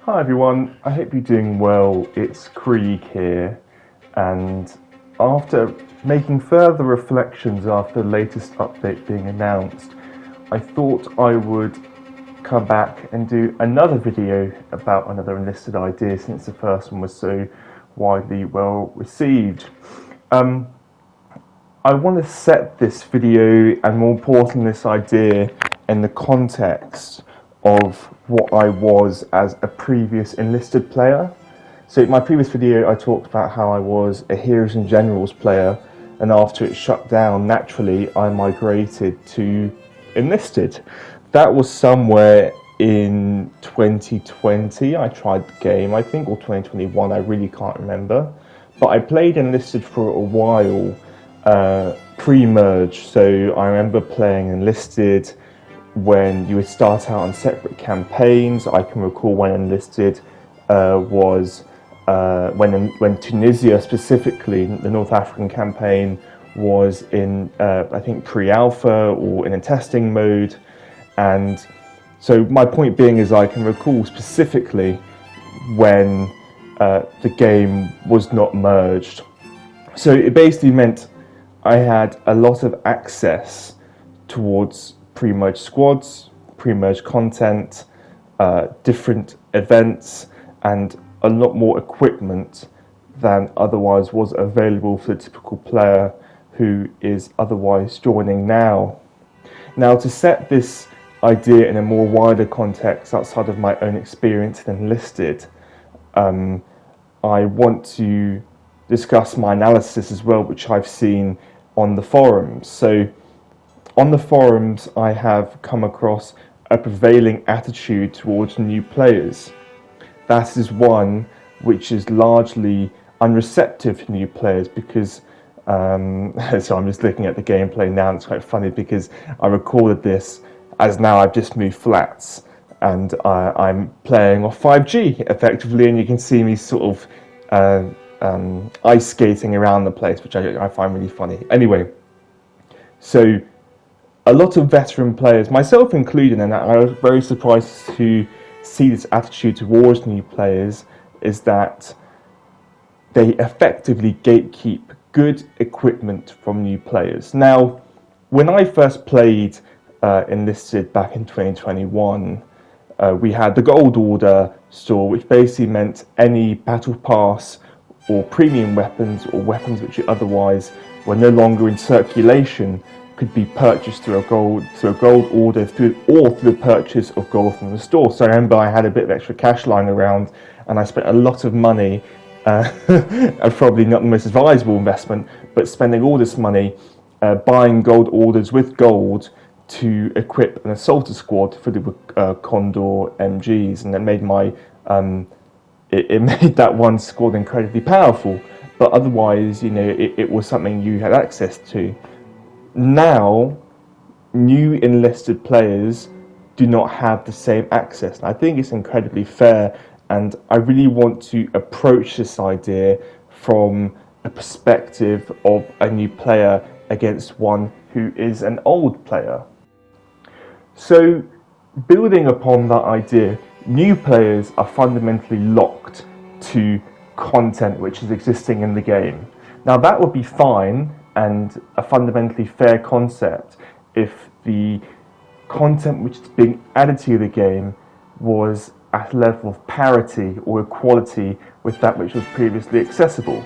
Hi everyone, I hope you're doing well. It's Krieg here, and after making further reflections after the latest update being announced, I thought I would come back and do another video about another Enlisted idea since the first one was so widely well received. I want to set this video, and more importantly this idea, in the context of what I was as a previous Enlisted player. So in my previous video I talked about how I was a Heroes and Generals player, and after it shut down, naturally I migrated to Enlisted. That was somewhere in 2020 I tried the game, I think, or 2021, I really can't remember. But I played Enlisted for a while, pre-merge, so I remember playing Enlisted when you would start out on separate campaigns. I can recall when Enlisted was when Tunisia, specifically the North African campaign, was in I think pre-alpha or in a testing mode. And so my point being is I can recall specifically when the game was not merged. So it basically meant I had a lot of access towards pre-merge squads, pre-merge content, different events, and a lot more equipment than otherwise was available for the typical player who is otherwise joining now. Now, to set this idea in a more wider context outside of my own experience in Enlisted, I want to discuss my analysis as well, which I've seen on the forums. So on the forums, I have come across a prevailing attitude towards new players. That is one which is largely unreceptive to new players because, so I'm just looking at the gameplay now, and it's quite funny because I recorded this as now I've just moved flats and I'm playing off 5G effectively, and you can see me sort of ice skating around the place, which I find really funny. Anyway, so a lot of veteran players, myself included, and I was very surprised to see this attitude towards new players, is that they effectively gatekeep good equipment from new players. Now, when I first played Enlisted back in 2021, we had the Gold Order store, which basically meant any battle pass or premium weapons or weapons which otherwise were no longer in circulation could be purchased through a gold order or through the purchase of gold from the store. So I remember I had a bit of extra cash lying around, and I spent a lot of money, and probably not the most advisable investment, but spending all this money buying gold orders with gold to equip an assaulter squad for the Condor MGs, and that made my it made that one squad incredibly powerful. But otherwise, you know, it was something you had access to. Now, new Enlisted players do not have the same access. And I think it's incredibly fair, and I really want to approach this idea from a perspective of a new player against one who is an old player. So, building upon that idea, new players are fundamentally locked to content which is existing in the game. Now, that would be fine and a fundamentally fair concept if the content which is being added to the game was at a level of parity or equality with that which was previously accessible.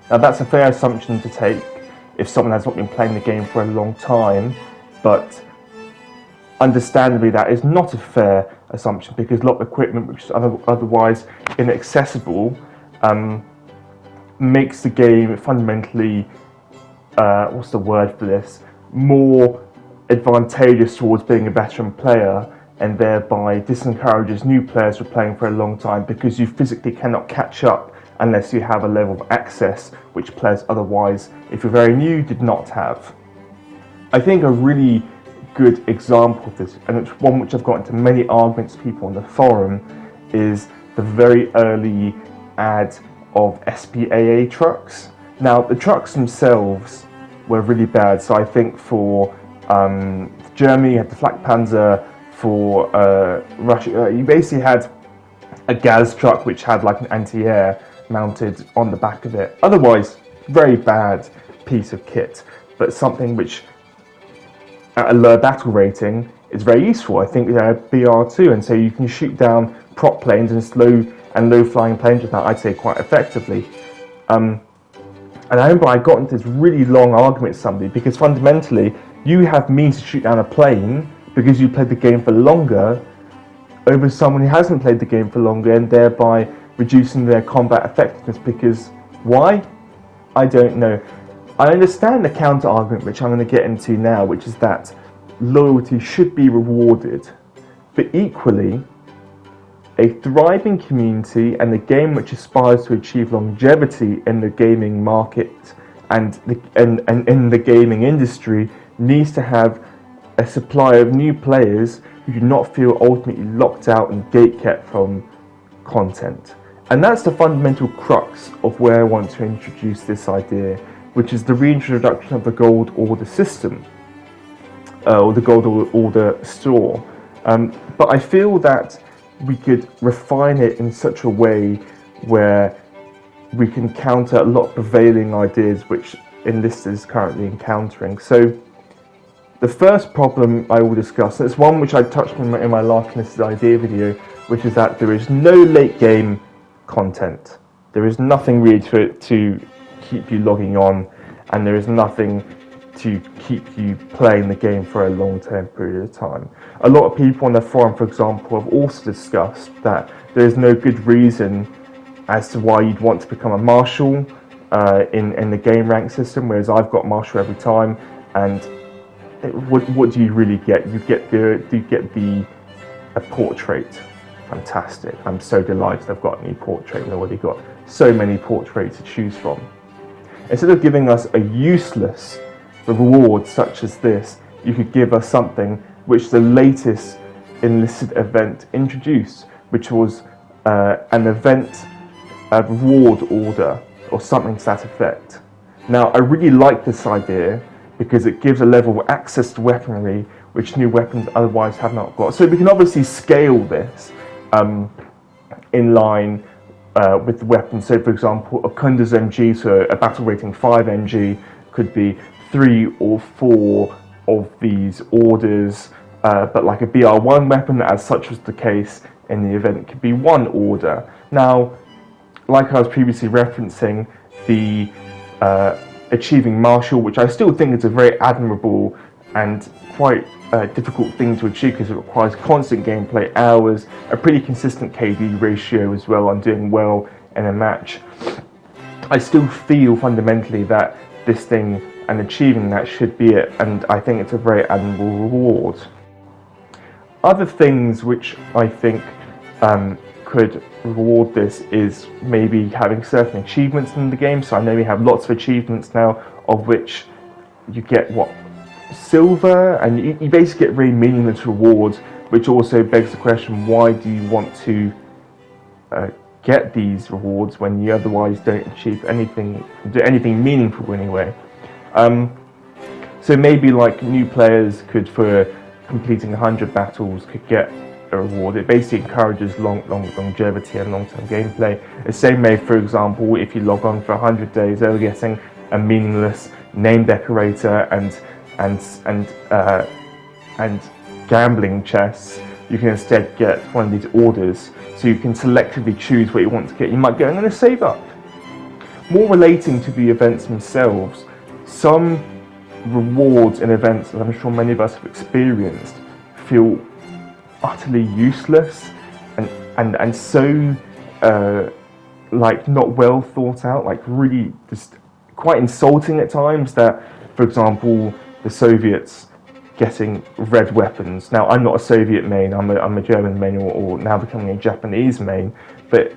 Now, that's a fair assumption to take if someone has not been playing the game for a long time, but understandably that is not a fair assumption because a lot of equipment which is otherwise inaccessible makes the game fundamentally, what's the word for this, more advantageous towards being a veteran player, and thereby disencourages new players from playing for a long time because you physically cannot catch up unless you have a level of access which players otherwise, if you're very new, did not have. I think a really good example of this, and it's one which I've got into many arguments with people on the forum, is the very early ad of SPAA trucks. Now, the trucks themselves were really bad. So I think for Germany, you had the Flak Panzer. For Russia, you basically had a gas truck which had like an anti-air mounted on the back of it. Otherwise, very bad piece of kit, but something which at a lower battle rating is very useful. I think BR2, and so you can shoot down prop planes and low flying planes with that, I'd say, quite effectively. And I remember I got into this really long argument with somebody because fundamentally you have means to shoot down a plane because you played the game for longer over someone who hasn't played the game for longer, and thereby reducing their combat effectiveness. Because why? I don't know. I understand the counter argument, which I'm going to get into now, which is that loyalty should be rewarded, but equally a thriving community and a game which aspires to achieve longevity in the gaming market and in the gaming industry needs to have a supply of new players who do not feel ultimately locked out and gatekept from content. And that's the fundamental crux of where I want to introduce this idea, which is the reintroduction of the Gold Order system, or the Gold Order store. But I feel that we could refine it in such a way where we can counter a lot of prevailing ideas which Enlisted is currently encountering. So the first problem I will discuss, and it's one which I touched on in my last Enlisted idea video, which is that there is no late game content. There is nothing really to keep you logging on, and there is nothing to keep you playing the game for a long-term period of time. A lot of people on the forum, for example, have also discussed that there is no good reason as to why you'd want to become a marshal in the game rank system, whereas I've got marshal every time, and what do you really get? You get a portrait. Fantastic. I'm so delighted I've got a new portrait. I've already got so many portraits to choose from. Instead of giving us a useless reward such as this, you could give us something which the latest Enlisted event introduced, which was an event reward order or something to that effect. Now, I really like this idea because it gives a level of access to weaponry which new weapons otherwise have not got. So we can obviously scale this in line with the weapons. So, for example, a Kunda's MG, so a battle rating 5 MG, could be 3 or 4 of these orders, but like a BR1 weapon, as such was the case in the event, could be 1 order. Now, like I was previously referencing, the achieving marshal, which I still think is a very admirable and quite difficult thing to achieve because it requires constant gameplay hours, a pretty consistent KD ratio as well on doing well in a match. I still feel fundamentally that this thing and achieving that should be it, and I think it's a very admirable reward. Other things which I think could reward this is maybe having certain achievements in the game. So I know we have lots of achievements now, of which you get silver, and you basically get very meaningless rewards, which also begs the question, why do you want to get these rewards when you otherwise don't achieve anything meaningful anyway? So maybe like new players could, for completing 100 battles, could get a reward. It basically encourages longevity and long-term gameplay. The same way, for example, if you log on for 100 days, they're getting a meaningless name decorator and gambling chests. You can instead get one of these orders, so you can selectively choose what you want to get. You might go, I'm going to save up. More relating to the events themselves, some rewards in events that I'm sure many of us have experienced feel utterly useless and so like not well thought out, like really just quite insulting at times. That, for example, the Soviets getting red weapons. Now, I'm not a Soviet main, I'm a German main, or now becoming a Japanese main, but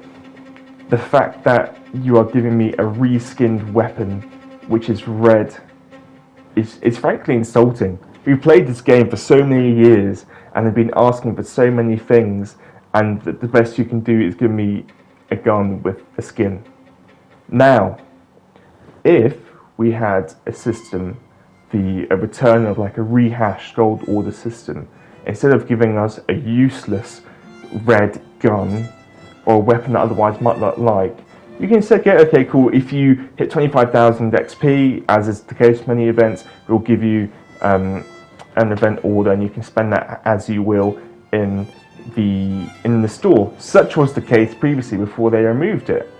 the fact that you are giving me a reskinned weapon which is red is frankly insulting. We've played this game for so many years and have been asking for so many things, and the best you can do is give me a gun with a skin. Now, if we had a system, a return of like a rehashed Gold Order system, instead of giving us a useless red gun or a weapon that otherwise might not like, you can say, okay, cool, if you hit 25,000 XP, as is the case with many events, it will give you an event order, and you can spend that as you will in the store. Such was the case previously before they removed it.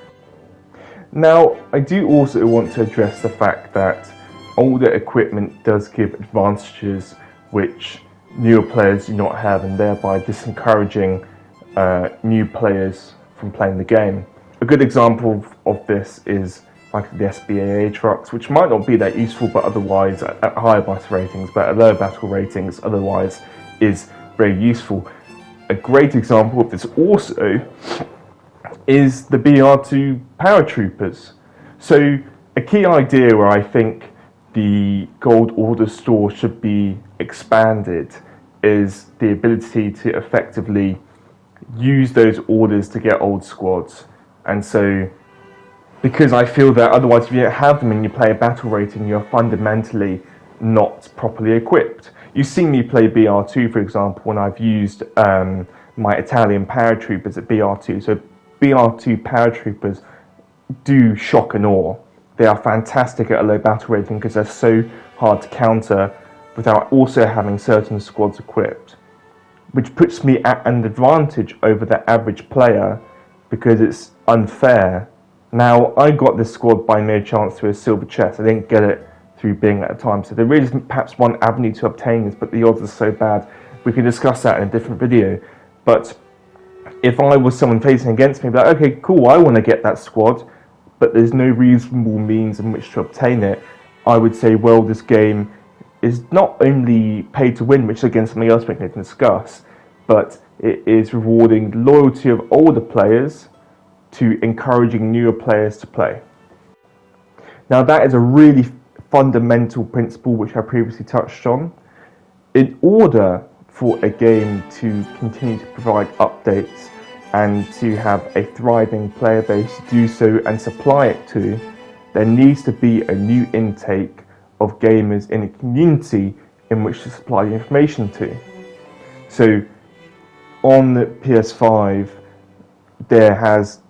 Now, I do also want to address the fact that older equipment does give advantages which newer players do not have, and thereby disencouraging new players from playing the game. A good example of this is like the SBAA trucks, which might not be that useful, but otherwise at higher battle ratings, but at lower battle ratings otherwise is very useful. A great example of this also is the BR2 paratroopers. So a key idea where I think the Gold Order store should be expanded is the ability to effectively use those orders to get old squads. And so, because I feel that otherwise if you don't have them and you play a battle rating, you're fundamentally not properly equipped. You've seen me play BR2, for example, when I've used my Italian paratroopers at BR2. So BR2 paratroopers do shock and awe. They are fantastic at a low battle rating because they're so hard to counter without also having certain squads equipped, which puts me at an advantage over the average player because it's unfair. Now, I got this squad by mere chance through a silver chest. I didn't get it through being at a time. So there is perhaps one avenue to obtain this, but the odds are so bad. We can discuss that in a different video. But if I was someone facing against me, I'd be like, okay, cool, I want to get that squad, but there's no reasonable means in which to obtain it, I would say, well, this game is not only pay to win, which is again something else we can discuss, but it is rewarding the loyalty of older players to encouraging newer players to play. Now, that is a really fundamental principle which I previously touched on. In order for a game to continue to provide updates and to have a thriving player base to do so and supply it to, there needs to be a new intake of gamers in a community in which to supply the information to. So on the PS5, there has,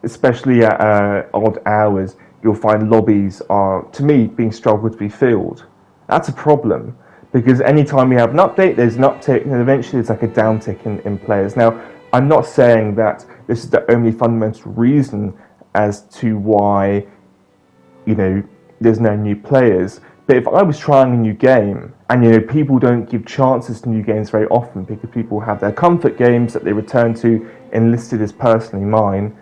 especially at odd hours, you'll find lobbies are, to me, being struggled to be filled. That's a problem, because anytime we have an update, there's an uptick, and eventually there's like a downtick in players. Now, I'm not saying that this is the only fundamental reason as to why, there's no new players. But if I was trying a new game, and people don't give chances to new games very often because people have their comfort games that they return to, Enlisted is personally mine,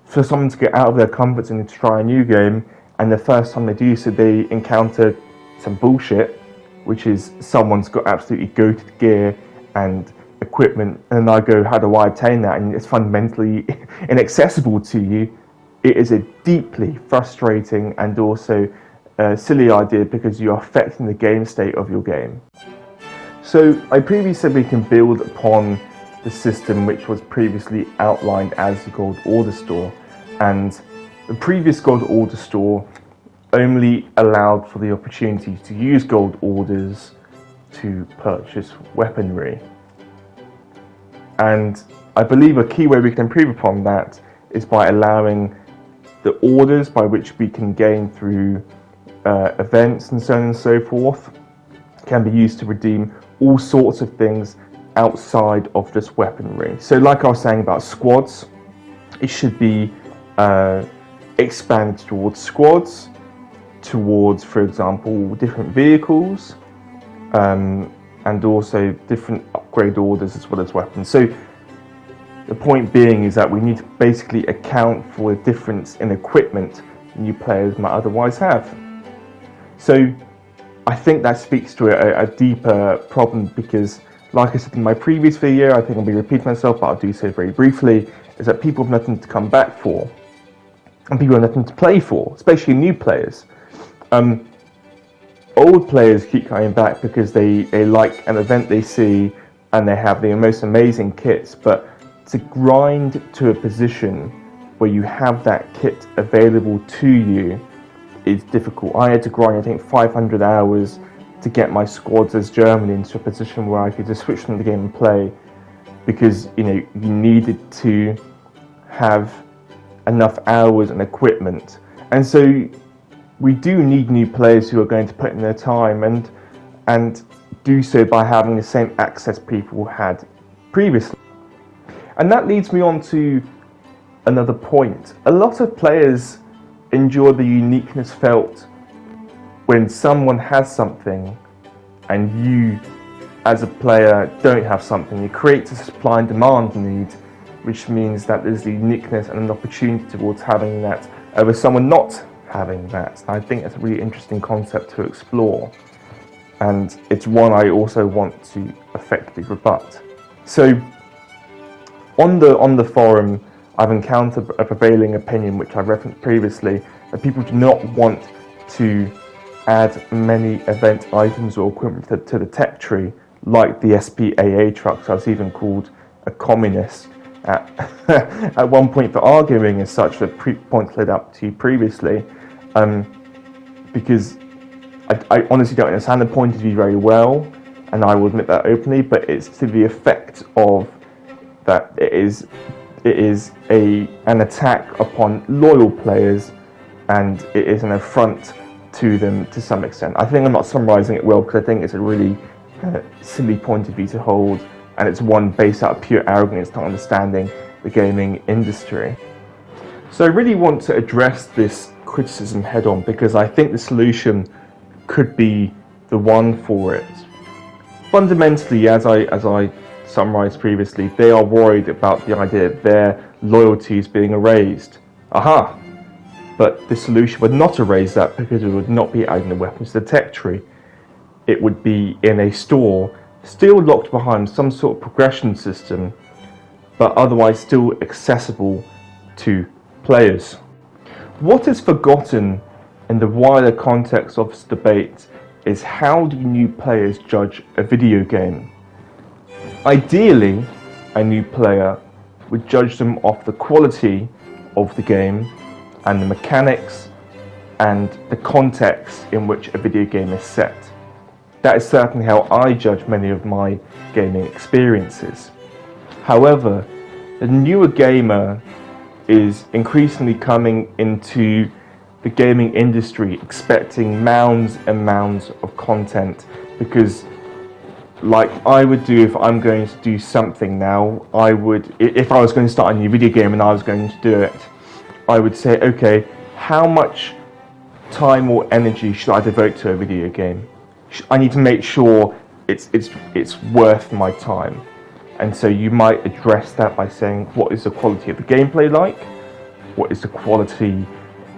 for someone to get out of their comfort zone to try a new game, and the first time they do so, they encounter some bullshit, which is someone's got absolutely goated gear and equipment, and I go, how do I obtain that? And it's fundamentally inaccessible to you. It is a deeply frustrating and also silly idea because you're affecting the game state of your game. So I previously said we can build upon the system which was previously outlined as the Gold Order store, and the previous Gold Order store only allowed for the opportunity to use gold orders to purchase weaponry. And I believe a key way we can improve upon that is by allowing the orders by which we can gain through events and so on and so forth can be used to redeem all sorts of things outside of just weaponry. So like I was saying about squads, it should be expanded towards squads, towards, for example, different vehicles, and also different upgrade orders as well as weapons. So the point being is that we need to basically account for the difference in equipment new players might otherwise have. So I think that speaks to a deeper problem because, like I said in my previous video, I think I'll be repeating myself, but I'll do so very briefly, is that people have nothing to come back for, and people have nothing to play for, especially new players. Old players keep coming back because they like an event they see and they have the most amazing kits, but to grind to a position where you have that kit available to you is difficult. I had to grind, I think, 500 hours to get my squads as Germany into a position where I could just switch from the game and play. because you needed to have enough hours and equipment, and so we do need new players who are going to put in their time and do so by having the same access people had previously. And that leads me on to another point. A lot of players enjoy the uniqueness felt when someone has something and you as a player don't have something. It creates a supply and demand need, which means that there's the uniqueness and an opportunity towards having that over someone not having that. I think it's a really interesting concept to explore, and it's one I also want to effectively rebut. So on the forum, I've encountered a prevailing opinion, which I've referenced previously, that people do not want to add many event items or equipment to the tech tree, like the SPAA trucks. I was even called a communist at one point for arguing as such, the points led up to previously, because I honestly don't understand the point of view very well, and I will admit that openly, but it's to the effect of that it is an attack upon loyal players, and it is an affront to them to some extent. I think I'm not summarising it well, because I think it's a really silly point of view to hold, and it's one based out of pure arrogance, not understanding the gaming industry. So I really want to address this criticism head on, because I think the solution could be the one for it. Fundamentally, as I summarised previously, they are worried about the idea that their loyalty is being erased. Aha! But the solution would not erase that, because it would not be adding the weapons to the tech tree. It would be in a store, still locked behind some sort of progression system, but otherwise still accessible to players. What is forgotten in the wider context of this debate is, how do new players judge a video game? Ideally, a new player would judge them off the quality of the game and the mechanics and the context in which a video game is set. That is certainly how I judge many of my gaming experiences. However, the newer gamer is increasingly coming into the gaming industry expecting mounds and mounds of content, because like I would do if I'm going to do something now, if I was going to start a new video game and I was going to do it, I would say, okay, how much time or energy should I devote to a video game? I need to make sure it's worth my time. And so you might address that by saying, what is the quality of the gameplay like? What is the quality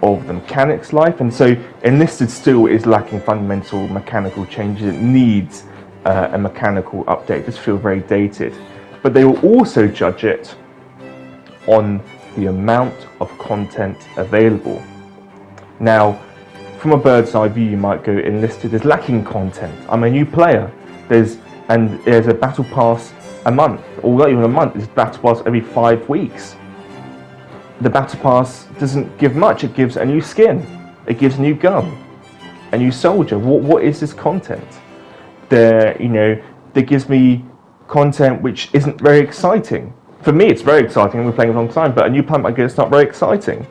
of the mechanics like? And so Enlisted still is lacking fundamental mechanical changes. It needs a mechanical update. It just feels very dated. But they will also judge it on the amount of content available. Now, from a bird's eye view, you might go, Enlisted is lacking content. I'm a new player. There's a battle pass a month, or not even a month. There's battle pass every 5 weeks. The battle pass doesn't give much. It gives a new skin. It gives a new gun, a new soldier. What is this content? That gives me content which isn't very exciting. For me, it's very exciting, and we're playing a long time, but a new player might go, it's not very exciting.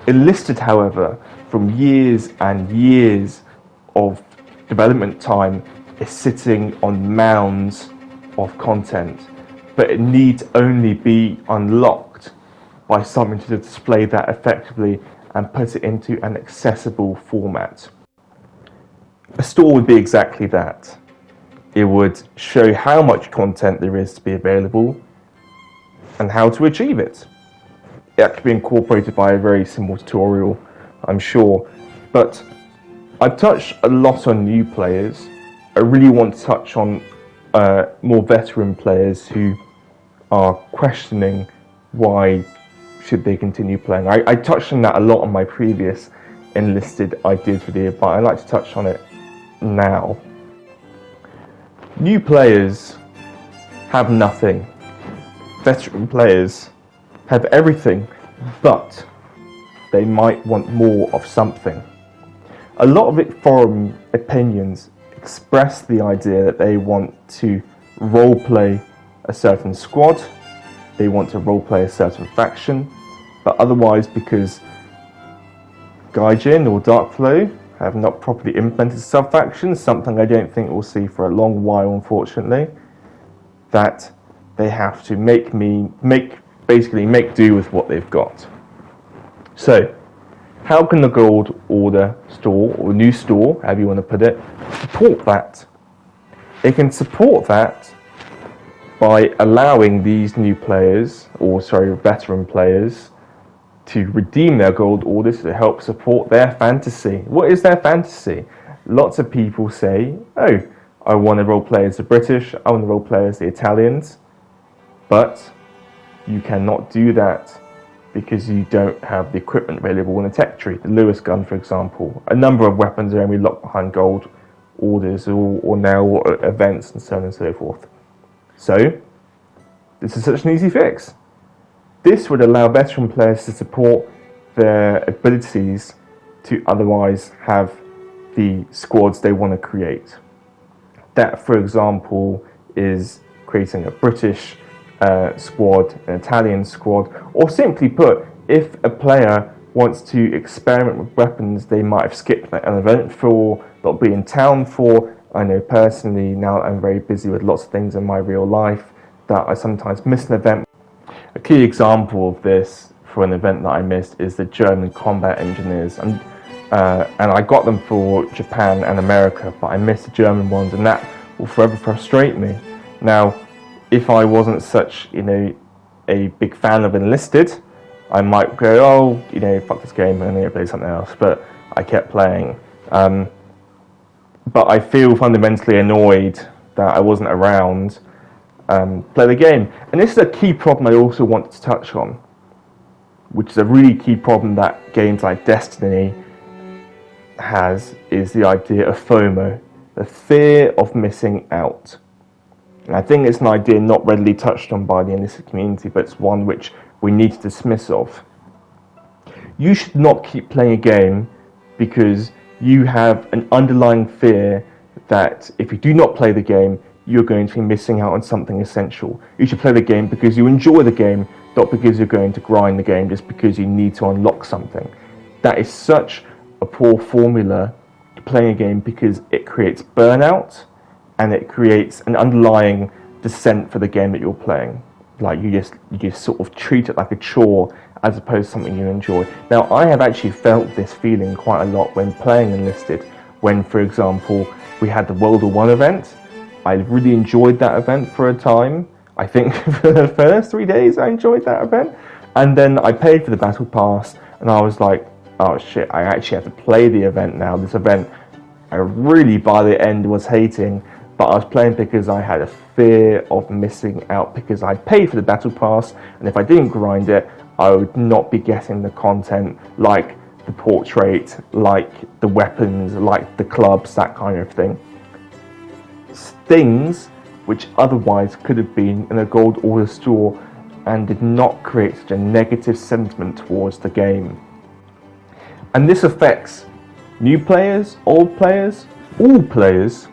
Enlisted, however, from years and years of development time, is sitting on mounds of content, but it needs only be unlocked by something to display that effectively and put it into an accessible format. A store would be exactly that. It would show how much content there is to be available and how to achieve it. It could be incorporated by a very simple tutorial, I'm sure. But I've touched a lot on new players. I really want to touch on more veteran players who are questioning why should they continue playing. I touched on that a lot on my previous Enlisted ideas video, but I'd like to touch on it now. New players have nothing. Veteran players have everything, but they might want more of something. A lot of forum opinions express the idea that they want to roleplay a certain squad, they want to roleplay a certain faction, but otherwise, because Gaijin or Darkflow have not properly implemented sub-factions, something I don't think we'll see for a long while, unfortunately, that they have to basically make do with what they've got. So, how can the Gold Order store, or new store, however you want to put it, support that? It can support that by allowing these new players, veteran players, to redeem their gold orders to help support their fantasy. What is their fantasy? Lots of people say, oh, I want to roleplay as the British, I want to roleplay as the Italians, but you cannot do that because you don't have the equipment available in the tech tree. The Lewis gun, for example. A number of weapons are only locked behind gold orders or now events and so on and so forth. So, this is such an easy fix. This would allow veteran players to support their abilities to otherwise have the squads they want to create. That, for example, is creating a British squad, an Italian squad, or simply put, if a player wants to experiment with weapons they might have skipped an event for, not be in town for. I know personally, now that I'm very busy with lots of things in my real life, that I sometimes miss an event. A key example of this for an event that I missed is the German combat engineers, and I got them for Japan and America, but I missed the German ones, and that will forever frustrate me. Now, if I wasn't such, a big fan of Enlisted, I might go, fuck this game, and I'm going to play something else. But I kept playing. But I feel fundamentally annoyed that I wasn't around. Play the game. And this is a key problem I also wanted to touch on, which is a really key problem that games like Destiny has, is the idea of FOMO, the fear of missing out. And I think it's an idea not readily touched on by the Enlisted community, but it's one which we need to dismiss of. You should not keep playing a game because you have an underlying fear that if you do not play the game, you're going to be missing out on something essential. You should play the game because you enjoy the game, not because you're going to grind the game just because you need to unlock something. That is such a poor formula to playing a game because it creates burnout and it creates an underlying dissent for the game that you're playing. Like you just sort of treat it like a chore as opposed to something you enjoy. Now, I have actually felt this feeling quite a lot when playing Enlisted. When, for example, we had the World War I event, I really enjoyed that event for a time. I think for the first 3 days I enjoyed that event. And then I paid for the Battle Pass and I was like, oh shit, I actually have to play the event now. This event I really by the end was hating, but I was playing because I had a fear of missing out because I paid for the Battle Pass, and if I didn't grind it, I would not be getting the content like the portrait, like the weapons, like the clubs, that kind of thing. Things which otherwise could have been in a Gold Order store and did not create such a negative sentiment towards the game. And this affects new players, old players, all players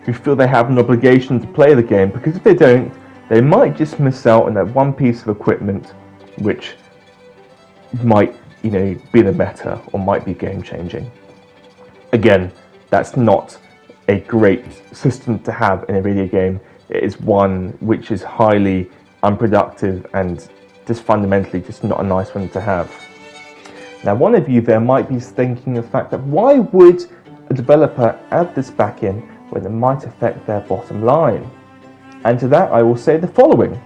who feel they have an obligation to play the game, because if they don't, they might just miss out on that one piece of equipment which might, be the meta or might be game changing. Again, that's not a great system to have in a video game. It is one which is highly unproductive and just fundamentally just not a nice one to have. Now, one of you there might be thinking the fact that why would a developer add this back in when it might affect their bottom line? And to that I will say the following.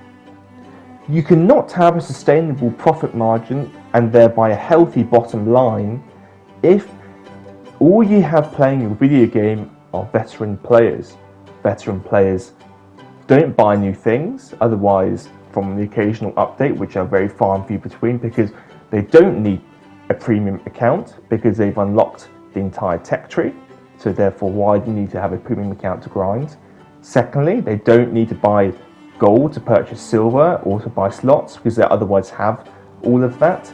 You cannot have a sustainable profit margin and thereby a healthy bottom line if all you have playing your video game are veteran players. Veteran players don't buy new things, otherwise from the occasional update, which are very far and few between, because they don't need a premium account because they've unlocked the entire tech tree. So therefore, why do you need to have a premium account to grind? Secondly, they don't need to buy gold to purchase silver or to buy slots because they otherwise have all of that.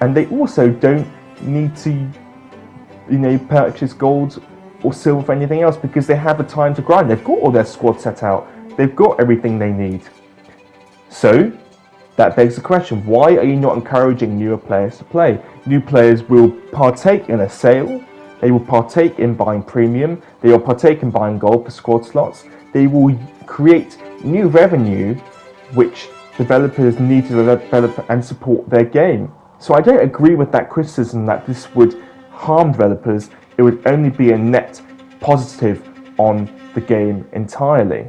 And they also don't need to, purchase gold or silver for anything else because they have the time to grind. They've got all their squad set out. they've got everything they need. So that begs the question, why are you not encouraging newer players to play? New players will partake in a sale, they will partake in buying premium, they will partake in buying gold for squad slots, they will create new revenue which developers need to develop and support their game. So I don't agree with that criticism that this would harm developers. It would only be a net positive on the game entirely.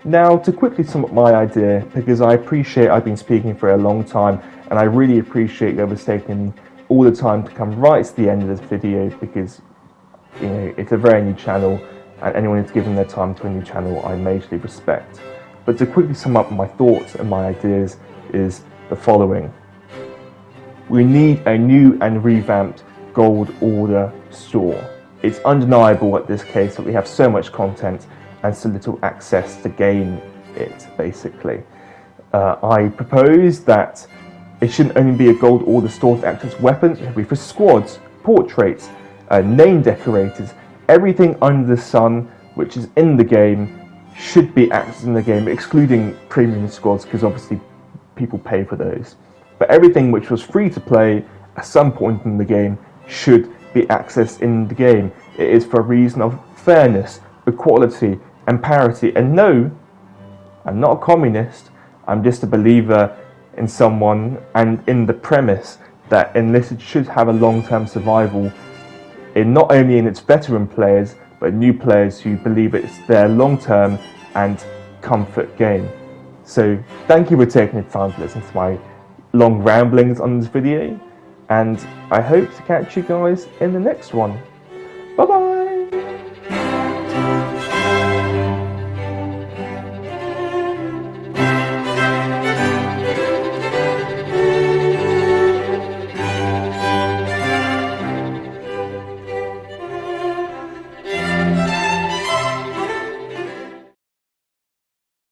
Now, to quickly sum up my idea, because I appreciate I've been speaking for a long time, and I really appreciate whoever's taken all the time to come right to the end of this video, because it's a very new channel, and anyone who's given their time to a new channel I majorly respect. But to quickly sum up my thoughts and my ideas is the following. We need a new and revamped Gold Order store. It's undeniable at this case that we have so much content and so little access to gain it, basically. I propose that it shouldn't only be a Gold Order store to access weapons, it should be for squads, portraits, name decorators, everything under the sun which is in the game should be accessed in the game, excluding premium squads, because obviously people pay for those. But everything which was free to play at some point in the game should be accessed in the game. It is for a reason of fairness, equality, and parity. And no, I'm not a communist, I'm just a believer in someone and in the premise that Enlisted should have a long-term survival in not only in its veteran players, but new players who believe it's their long-term and comfort game. So thank you for taking the time to listen to my long ramblings on this video, and I hope to catch you guys in the next one. Bye bye!